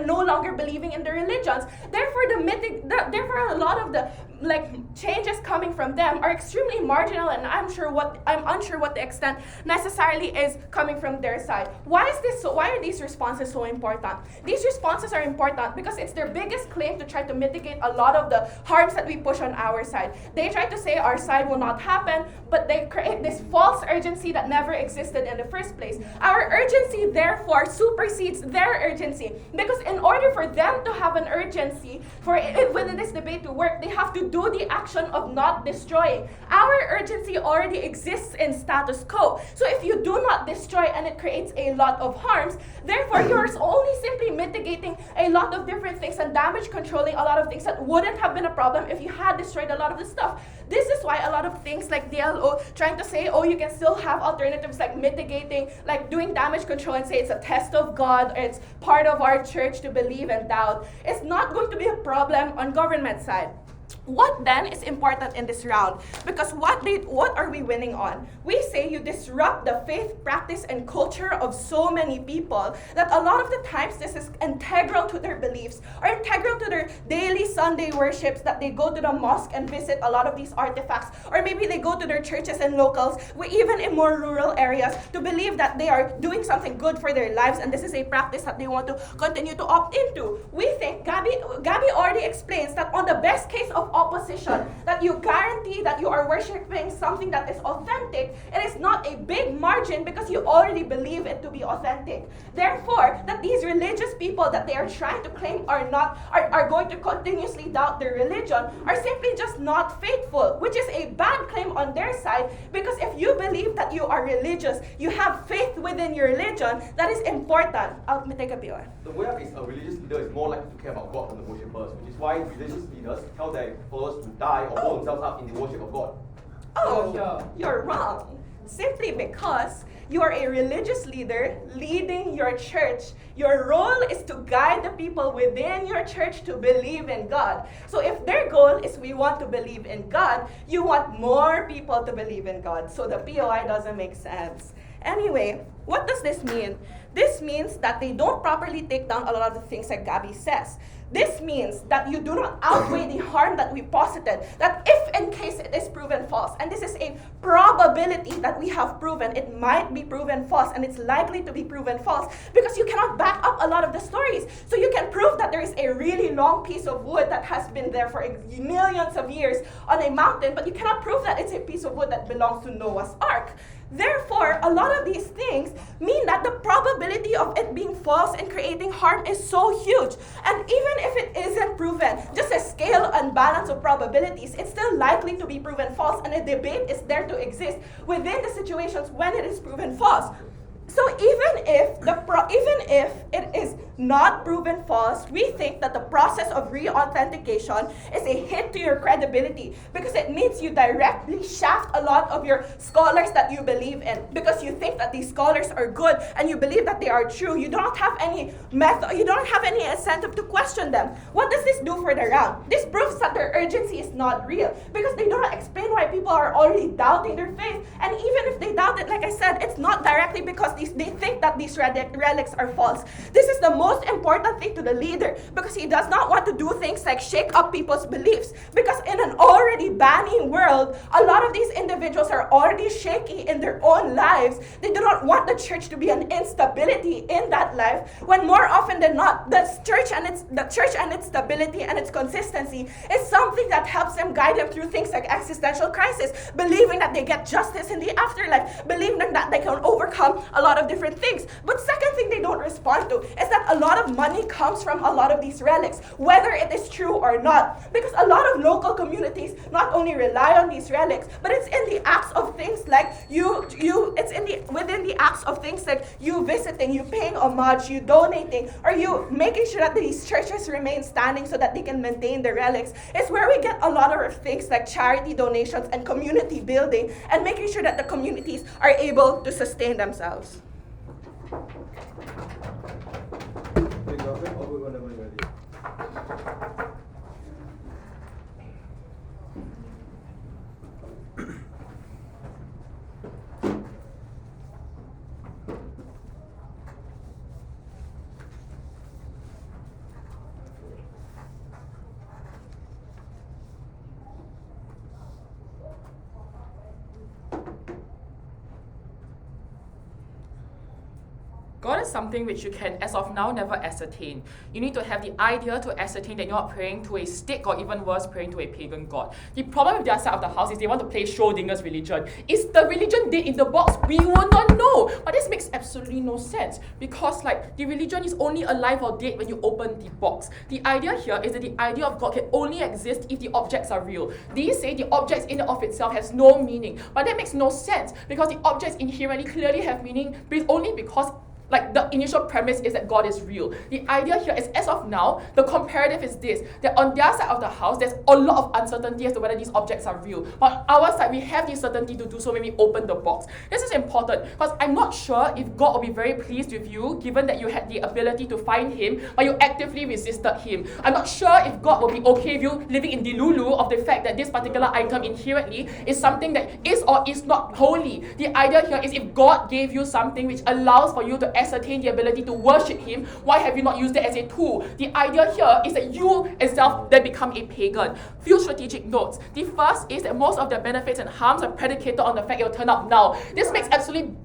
no longer believing in their religions. Therefore, therefore a lot of the changes coming from them are extremely marginal, and I'm unsure what the extent necessarily is coming from their side. Why is this so? Why are these responses so important? These responses are important because it's their biggest claim to try to mitigate a lot of the harms that we push on our side. They try to say our side will not happen, but they create this false urgency that never existed in the first place. Our urgency therefore supersedes their urgency, because in order for them to have an urgency for within this debate to work, they have to do the action of not destroying. Our urgency already exists in status quo. So if you do not destroy and it creates a lot of harms, therefore you're only simply mitigating a lot of different things and damage controlling a lot of things that wouldn't have been a problem if you had destroyed a lot of the stuff. This is why a lot of things like DLO trying to say, oh, you can still have alternatives like mitigating, like doing damage control and say it's a test of God or it's part of our church to believe and doubt. It's not going to be a problem on government side. What then is important in this round? Because what are we winning on? We say you disrupt the faith, practice, and culture of so many people that a lot of the times this is integral to their beliefs or integral to their daily Sunday worships, that they go to the mosque and visit a lot of these artifacts, or maybe they go to their churches and locals, even in more rural areas, to believe that they are doing something good for their lives and this is a practice that they want to continue to opt into. We think Gabby already explains that on the best case of opposition, that you guarantee that you are worshiping something that is authentic, it is not a big margin because you already believe it to be authentic. Therefore, that these religious people that they are trying to claim are going to continuously doubt their religion are simply just not faithful, which is a bad claim on their side, because if you believe that you are religious, you have faith within your religion, that is important. I'll take a POI. The way up is a religious leader is more likely to care about God than the worshippers, which is why religious leaders tell their followers to die or blow themselves up in the worship of God. Oh, you're wrong. Simply because you are a religious leader leading your church. Your role is to guide the people within your church to believe in God. So if their goal is we want to believe in God, you want more people to believe in God. So the POI doesn't make sense. Anyway, what does this mean? This means that they don't properly take down a lot of the things that Gabby says. This means that you do not outweigh the harm that we posited, that if in case it is proven false, and this is a probability that we have proven, it might be proven false, and it's likely to be proven false, because you cannot back up a lot of the stories. So you can prove that there is a really long piece of wood that has been there for millions of years on a mountain, but you cannot prove that it's a piece of wood that belongs to Noah's Ark. Therefore, a lot of these things mean that the probability of it being false and creating harm is so huge. And even if it isn't proven, just a scale and balance of probabilities, it's still likely to be proven false, and a debate is there to exist within the situations when it is proven false. So even if it is not proven false, we think that the process of re-authentication is a hit to your credibility because it means you directly shaft a lot of your scholars that you believe in because you think that these scholars are good and you believe that they are true. You don't have any method, you don't have any incentive to question them. What does this do for the round? This proves that their urgency is not real because they do not explain why people are already doubting their faith. And even if they doubt it, like I said, it's not directly because they think that these relics are false. This is the most important thing to the leader because he does not want to do things like shake up people's beliefs, because in an already banning world, a lot of these individuals are already shaky in their own lives. They do not want the church to be an instability in that life, when more often than not, the church and its stability and its consistency is something that helps them guide them through things like existential crisis, believing that they get justice in the afterlife, believing that they can overcome a lot of different things. But second thing they don't respond to is that a lot of money comes from a lot of these relics, whether it is true or not, because a lot of local communities not only rely on these relics, but it's in the acts of things like within the acts of things like you visiting, you paying homage, you donating, or you making sure that these churches remain standing so that they can maintain the relics. It's where we get a lot of things like charity donations and community building and making sure that the communities are able to sustain themselves. God is something which you can, as of now, never ascertain. You need to have the idea to ascertain that you're not praying to a stick, or even worse, praying to a pagan god. The problem with their side of the house is they want to play Schrodinger's religion. Is the religion dead in the box? We will not know. But this makes absolutely no sense, because the religion is only alive or dead when you open the box. The idea here is that the idea of God can only exist if the objects are real. These say the objects in and of itself has no meaning, but that makes no sense, because the objects inherently clearly have meaning, but it's only because the initial premise is that God is real. The idea here is, as of now, the comparative is this, that on their side of the house, there's a lot of uncertainty as to whether these objects are real. But on our side, we have the certainty to do so when we open the box. This is important, because I'm not sure if God will be very pleased with you, given that you had the ability to find Him, but you actively resisted Him. I'm not sure if God will be okay with you living in delulu of the fact that this particular item inherently is something that is or is not holy. The idea here is, if God gave you something which allows for you to ascertain the ability to worship Him, why have you not used it as a tool? The idea here is that you itself then become a pagan. Few strategic notes. The first is that most of the benefits and harms are predicated on the fact it will turn up now. This makes absolutely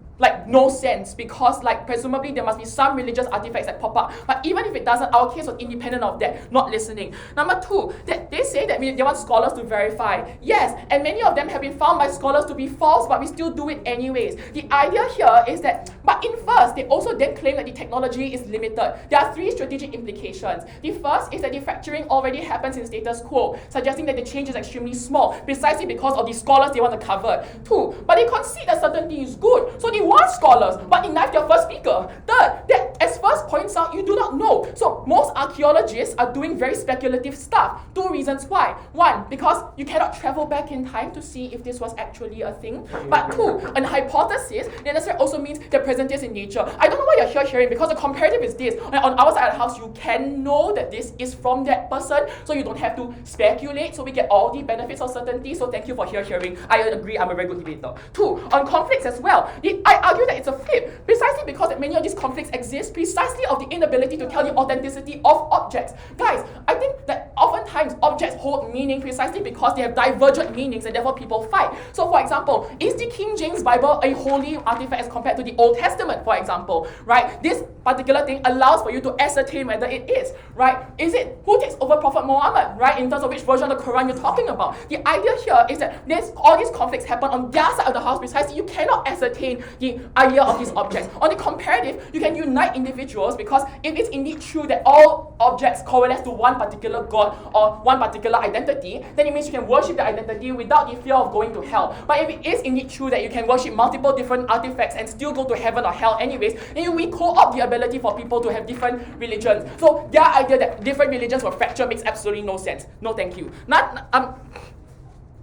no sense, because presumably there must be some religious artifacts that pop up. But even if it doesn't, our case was independent of that, not listening. Number two, that they say that they want scholars to verify. Yes, and many of them have been found by scholars to be false, but we still do it anyways. The idea here is that, but in first, they also then claim that the technology is limited. There are three strategic implications. The first is that the fracturing already happens in status quo, suggesting that the change is extremely small, precisely because of the scholars they want to cover. Two, but they concede that certainty is good, so they want scholars, but they knife their first speaker. Third, that as first points out, you do not know. So most archaeologists are doing very speculative stuff. Two reasons why. One, because you cannot travel back in time to see if this was actually a thing. But two, an hypothesis that necessarily also means they're present in nature. I don't know why you're here hearing, because the comparative is this. On our side of the house, you can know that this is from that person, so you don't have to speculate, so we get all the benefits of certainty. So thank you for here hearing. I agree, I'm a very good debater. Two, on conflicts as well. I argue that it's a flip, precisely because that many of these conflicts exist precisely of the inability to tell the authenticity of objects. Guys, I think that oftentimes objects hold meaning precisely because they have divergent meanings and therefore people fight. So for example, is the King James Bible a holy artifact as compared to the Old Testament, for example, right? This particular thing allows for you to ascertain whether it is, right? Is it, who takes over Prophet Muhammad, right? In terms of which version of the Quran you're talking about. The idea here is that all these conflicts happen on their side of the house precisely. You cannot ascertain the idea of these objects. On the comparative, you can unite individuals, because if it's indeed true that all objects coalesce to one particular god or one particular identity, then it means you can worship the identity without the fear of going to hell. But if it is indeed true that you can worship multiple different artifacts and still go to heaven or hell anyways, then we co-opt the ability for people to have different religions. So their idea that different religions were fractured makes absolutely no sense. No, thank you.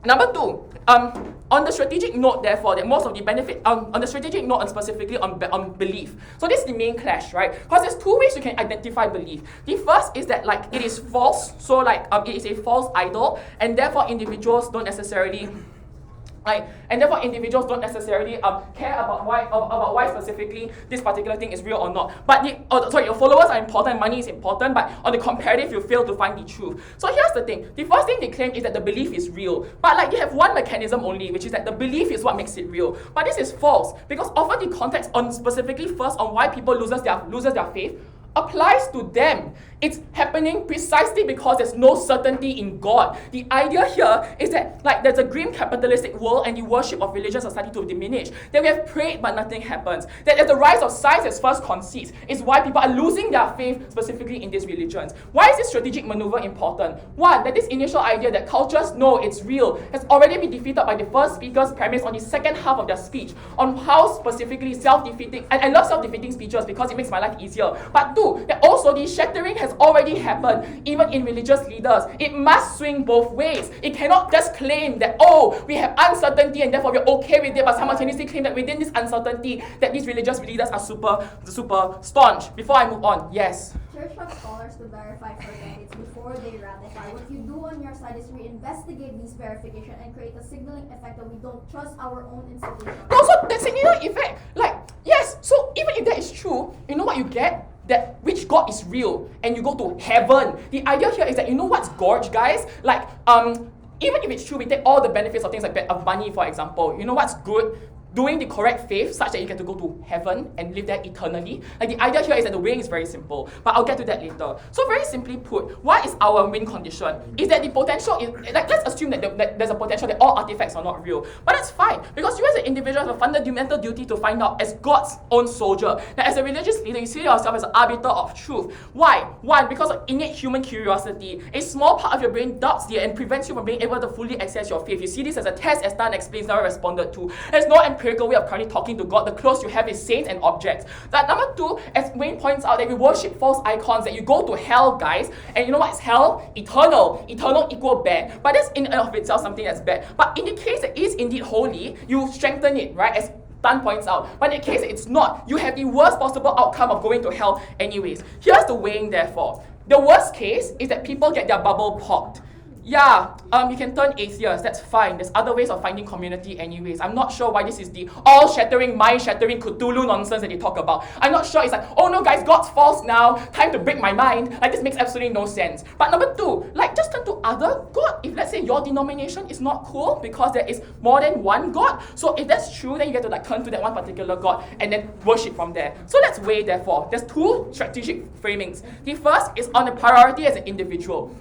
Number two, on the strategic note, therefore, that most of the benefit, on the strategic note and specifically on belief. So this is the main clash, right? Because there's two ways you can identify belief. The first is that like it is false, so like it is a false idol, and therefore individuals don't necessarily care about why specifically this particular thing is real or not. But your followers are important, money is important, but on the comparative, you fail to find the truth. So here's the thing. The first thing they claim is that the belief is real. But like they have one mechanism only, which is that the belief is what makes it real. But this is false, because often the context on specifically first on why people loses their faith applies to them. It's happening precisely because there's no certainty in God. The idea here is that like there's a grim capitalistic world and the worship of religions are starting to diminish. That we have prayed but nothing happens. That as the rise of science as first concedes is why people are losing their faith specifically in these religions. Why is this strategic maneuver important? One, that this initial idea that cultures know it's real has already been defeated by the first speaker's premise on the second half of their speech on how specifically self-defeating, and I love self-defeating speeches because it makes my life easier. But two, that also the shattering has already happened, even in religious leaders. It must swing both ways. It cannot just claim that, oh, we have uncertainty and therefore we're okay with it, but simultaneously claim that within this uncertainty, that these religious leaders are super staunch. Before I move on, yes? Church have scholars to verify for decades before they ratify. What you do on your side is reinvestigate these verification and create a signaling effect that we don't trust our own institutions. Also, that signaling effect, like, yes, so even if that is true, you know what you get? That which God is real, and you go to heaven. The idea here is that you know what's gorge, guys? Like, even if it's true, we take all the benefits of things like of money, for example. You know what's good? Doing the correct faith such that you get to go to heaven and live there eternally. Like the idea here is that the weighing is very simple, but I'll get to that later. So very simply put, what is our win condition? Is that the potential is, like let's assume that there's a potential that all artifacts are not real. But that's fine, because you as an individual have a fundamental duty to find out as God's own soldier. That as a religious leader, you see yourself as an arbiter of truth. Why? One, because of innate human curiosity. A small part of your brain doubts it and prevents you from being able to fully access your faith. You see this as a test, as Tan explains, never responded to. There's no empirical way of currently talking to God. The close you have is saints and objects. That number two, as Wayne points out, that we worship false icons, that you go to hell, guys. And you know what is hell? Eternal. Eternal equal bad. But that's in and of itself something that's bad. But in the case that is indeed holy, you strengthen it, right? As Tan points out. But in the case that it's not, you have the worst possible outcome of going to hell anyways. Here's the weighing, therefore. The worst case is that people get their bubble popped. Yeah, you can turn atheist, that's fine. There's other ways of finding community anyways. I'm not sure why this is the all-shattering, mind-shattering Cthulhu nonsense that they talk about. I'm not sure it's like, oh no guys, God's false now, time to break my mind. Like this makes absolutely no sense. But number two, like just turn to other God. If let's say your denomination is not cool because there is more than one God, so if that's true, then you get to like turn to that one particular God and then worship from there. So let's weigh therefore. There's two strategic framings. The first is on the priority as an individual.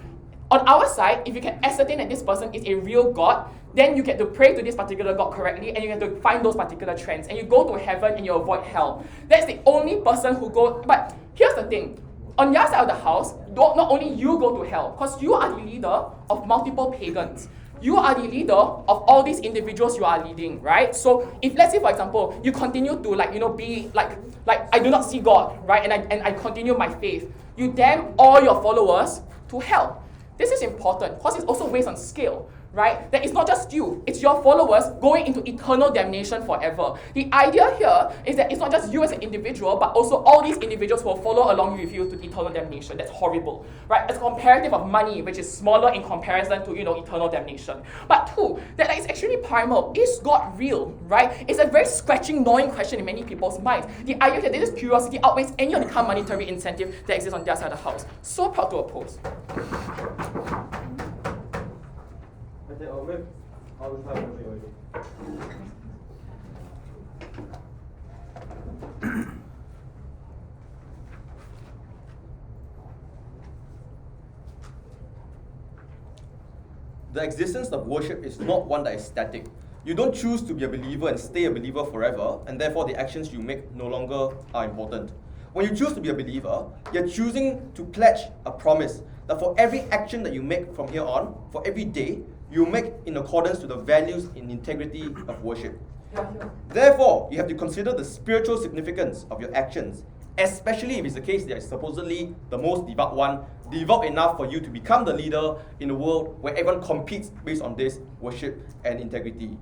On our side, if you can ascertain that this person is a real God, then you get to pray to this particular God correctly and you get to find those particular trends and you go to heaven and you avoid hell. That's the only person who goes. But here's the thing. On your side of the house, not only you go to hell, because you are the leader of multiple pagans. You are the leader of all these individuals you are leading, right? So if let's say, for example, you continue to be like I do not see God, right? And I continue my faith, you damn all your followers to hell. This is important because it's also based on scale, right? That it's not just you, it's your followers going into eternal damnation forever. The idea here is that it's not just you as an individual, but also all these individuals who will follow along with you to eternal damnation. That's horrible, right? It's comparative of money, which is smaller in comparison to, eternal damnation. But two, that is actually primal. Is God real, right? It's a very scratching, gnawing question in many people's minds. The idea that this curiosity outweighs any of the kind of monetary incentive that exists on their side of the house. So proud to oppose. Okay, wait. All the time, wait. The existence of worship is not one that is static. You don't choose to be a believer and stay a believer forever, and therefore the actions you make no longer are important. When you choose to be a believer, you're choosing to pledge a promise that for every action that you make from here on, for every day, you make in accordance to the values and integrity of worship. Therefore, you have to consider the spiritual significance of your actions, especially if it's the case that it's supposedly the most devout one, devout enough for you to become the leader in a world where everyone competes based on this worship and integrity.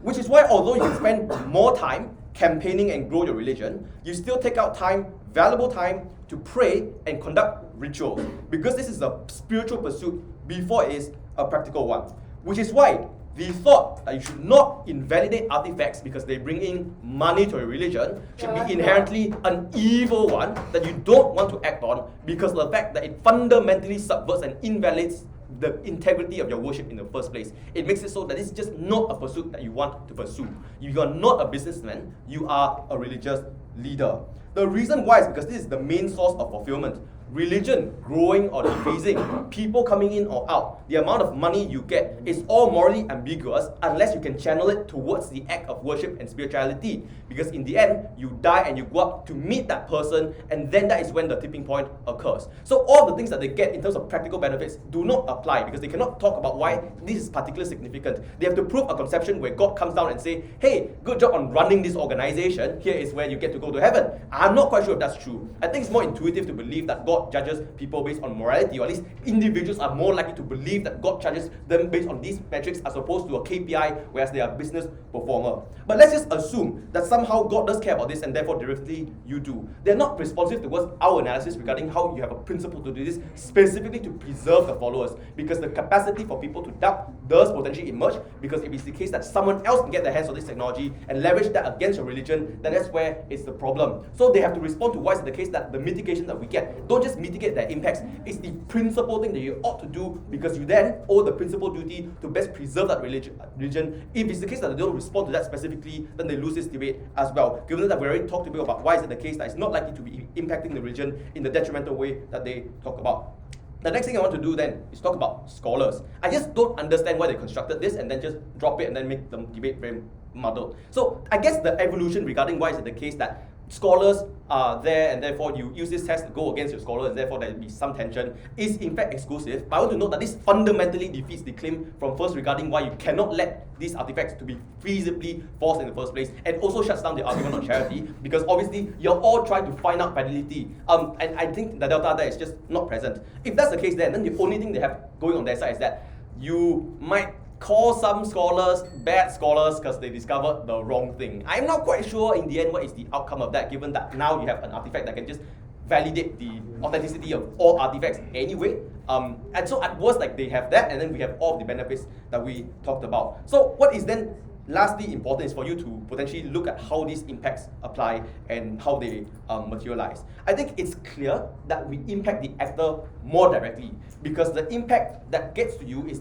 Which is why, although you can spend more time campaigning and grow your religion, you still take out time, valuable time, to pray and conduct rituals, because this is a spiritual pursuit before it is a practical one. Which is why the thought that you should not invalidate artifacts because they bring in money to a religion should be inherently an evil one that you don't want to act on, because of the fact that it fundamentally subverts and invalidates the integrity of your worship in the first place. It makes it so that it's just not a pursuit that you want to pursue. You are not a businessman, you are a religious leader. The reason why is because this is the main source of fulfillment. Religion growing or decreasing, people coming in or out, the amount of money you get is all morally ambiguous unless you can channel it towards the act of worship and spirituality. Because in the end, you die and you go up to meet that person, and then that is when the tipping point occurs. So all the things that they get in terms of practical benefits do not apply, because they cannot talk about why this is particularly significant. They have to prove a conception where God comes down and say, hey, good job on running this organization, here is where you get to go to heaven. I'm not quite sure if that's true. I think it's more intuitive to believe that God judges people based on morality, or at least individuals are more likely to believe that God judges them based on these metrics as opposed to a KPI, whereas they are a business performer. But let's just assume that somehow God does care about this, and therefore derivatively you do. They're not responsive towards our analysis regarding how you have a principle to do this specifically to preserve the followers, because the capacity for people to doubt does potentially emerge, because if it's the case that someone else can get their hands on this technology and leverage that against your religion, then that's where it's the problem. So they have to respond to why is the case that the mitigation that we get don't just mitigate their impacts, it's the principal thing that you ought to do, because you then owe the principal duty to best preserve that religion. If it's the case that they don't respond to that specifically, then they lose this debate as well, given that we already talked a bit about why is it the case that it's not likely to be impacting the religion in the detrimental way that they talk about. The next thing I want to do then is talk about scholars. I just don't understand why they constructed this and then just drop it and then make the debate very muddled. So I guess the evolution regarding why is it the case that scholars are there and therefore you use this test to go against your scholar and therefore there will be some tension is in fact exclusive. But I want to note that this fundamentally defeats the claim from first regarding why you cannot let these artifacts to be feasibly false in the first place, and also shuts down the argument on charity, because obviously you're all trying to find out validity, and I think the delta there is just not present. If that's the case then the only thing they have going on their side is that you might call some scholars bad scholars because they discovered the wrong thing. I'm not quite sure in the end what is the outcome of that, given that now you have an artifact that can just validate the authenticity of all artifacts anyway. And so at worst, like, they have that, and then we have all of the benefits that we talked about. So what is then lastly important is for you to potentially look at how these impacts apply and how they materialize. I think it's clear that we impact the actor more directly, because the impact that gets to you is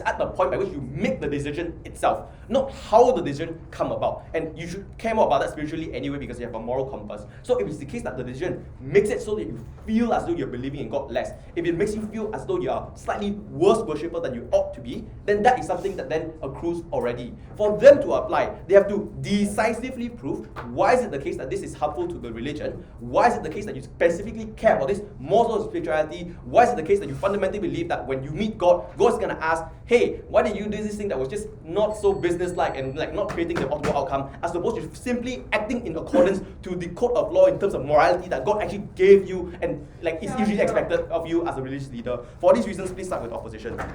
at the point by which you make the decision itself, not how the decision come about. And you should care more about that spiritually anyway, because you have a moral compass. So if it's the case that the decision makes it so that you feel as though you're believing in God less, if it makes you feel as though you are slightly worse worshipper than you ought to be, then that is something that then accrues already. For them to apply, they have to decisively prove why is it the case that this is harmful to the religion, why is it the case that you specifically care about this more so spirituality, why is it the case that you fundamentally believe that when you meet God, God's going to ask, hey, why did you do this thing that was just not so business-like and like not creating the optimal outcome, as opposed to simply acting in accordance to the code of law in terms of morality that God actually gave you and like is usually expected of you as a religious leader. For these reasons, please start with opposition. I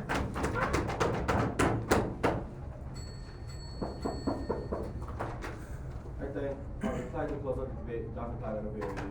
think I'll reply to closer the debate, don't reply right away already.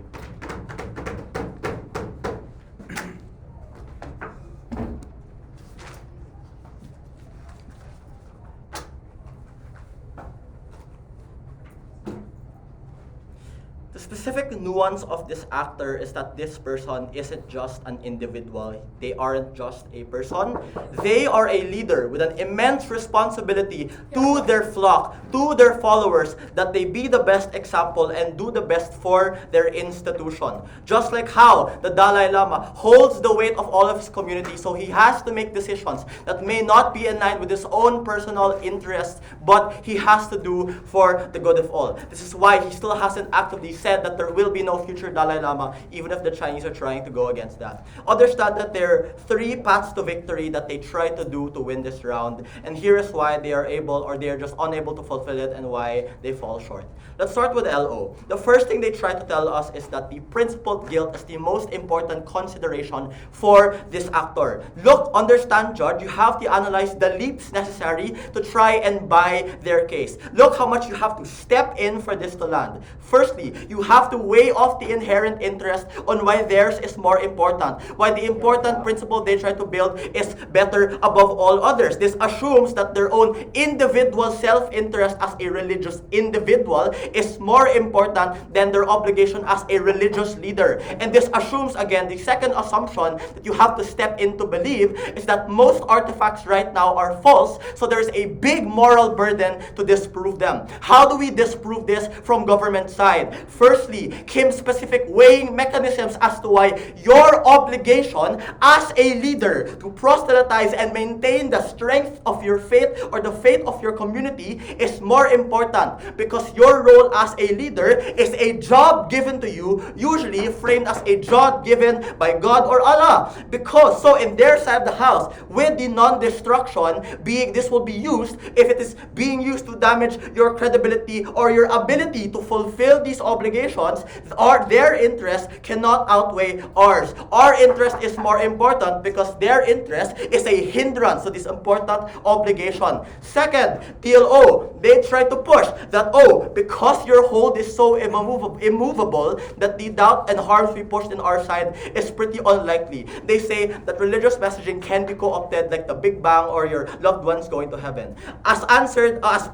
The specific nuance of this actor is that this person isn't just an individual. They aren't just a person. They are a leader with an immense responsibility to their flock, to their followers, that they be the best example and do the best for their institution. Just like how the Dalai Lama holds the weight of all of his community, so he has to make decisions that may not be in line with his own personal interests, but he has to do for the good of all. This is why he still hasn't actively said said that there will be no future Dalai Lama, even if the Chinese are trying to go against that. Understand that there are 3 paths to victory that they try to do to win this round, and here is why they are able, or they are just unable to fulfill it, and why they fall short. Let's start with LO. The first thing they try to tell us is that the principled guilt is the most important consideration for this actor. Look, understand, judge, you have to analyze the leaps necessary to try and buy their case. Look how much you have to step in for this to land. Firstly, you have to weigh off the inherent interest on why theirs is more important, why the important principle they try to build is better above all others. This assumes that their own individual self-interest as a religious individual is more important than their obligation as a religious leader. And this assumes, again, the second assumption that you have to step in to believe is that most artifacts right now are false, so there's a big moral burden to disprove them. How do we disprove this from government side? Firstly, Kim's specific weighing mechanisms as to why your obligation as a leader to proselytize and maintain the strength of your faith or the faith of your community is more important, because your role as a leader is a job given to you, usually framed as a job given by God or Allah. Because, so in their side of the house, with the non-destruction being, this will be used if it is being used to damage your credibility or your ability to fulfill these obligations, or their interest cannot outweigh ours. Our interest is more important because their interest is a hindrance to this important obligation. Second, TLO, they try to push that, oh, because your hold is so immovable that the doubt and harms we pushed in our side is pretty unlikely. They say that religious messaging can be co-opted like the Big Bang or your loved ones going to heaven. As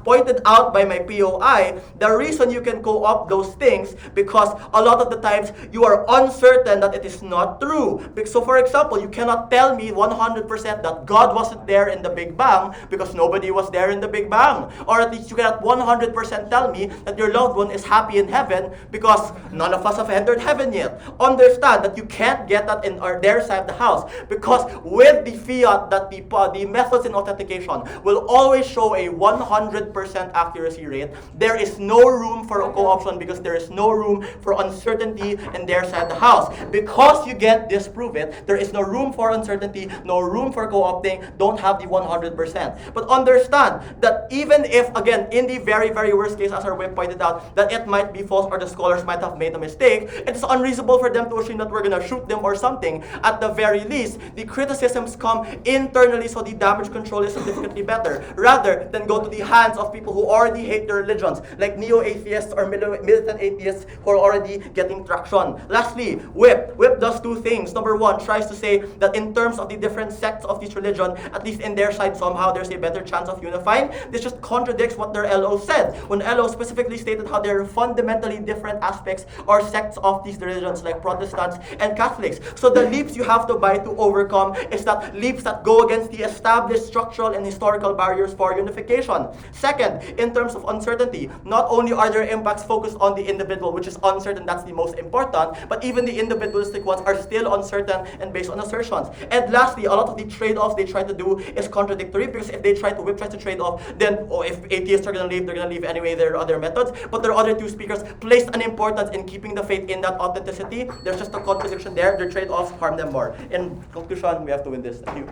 pointed out by my POI, the reason you can co-opt those things because a lot of the times you are uncertain that it is not true. So for example, you cannot tell me 100% that God wasn't there in the Big Bang because nobody was there in the Big Bang. Or at least you cannot 100% tell me that your loved one is happy in heaven because none of us have entered heaven yet. Understand that you can't get that in their side of the house, because with the fiat that the methods in authentication will always show a 100% accuracy rate, there is no room for a co-option because there is no room for uncertainty in their side of the house. Because you can't disprove it, there is no room for uncertainty, no room for co-opting, don't have the 100%. But understand that even if, again, in the very, very worst case, as our web pointed out, that it might be false or the scholars might have made a mistake, it is unreasonable for them to assume that we're going to shoot them or something. At the very least, the criticisms come internally, so the damage control is significantly better, rather than go to the hands of people who already hate their religions, like neo-atheists or militant atheists who are already getting traction. Lastly, WIP. WIP does 2 things. Number 1, tries to say that in terms of the different sects of this religion, at least in their side, somehow there's a better chance of unifying. This just contradicts what their LO said, when LO specifically stated how there are fundamentally different aspects or sects of these religions, like Protestants and Catholics. So the leaps you have to buy to overcome is that leaps that go against the established structural and historical barriers for unification. Second, in terms of uncertainty, not only are their impacts focused on the individual, which is uncertain, that's the most important, but even the individualistic ones are still uncertain and based on assertions. And lastly, a lot of the trade-offs they try to do is contradictory, because if they try to trade off, then if atheists are going to leave, they're going to leave anyway. There are other methods, but their other 2 speakers placed an importance in keeping the faith in that authenticity. There's just a contradiction there. Their trade-offs harm them more. In conclusion, we have to win this. Thank you.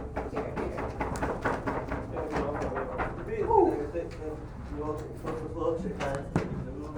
First of all, shake hands in the room.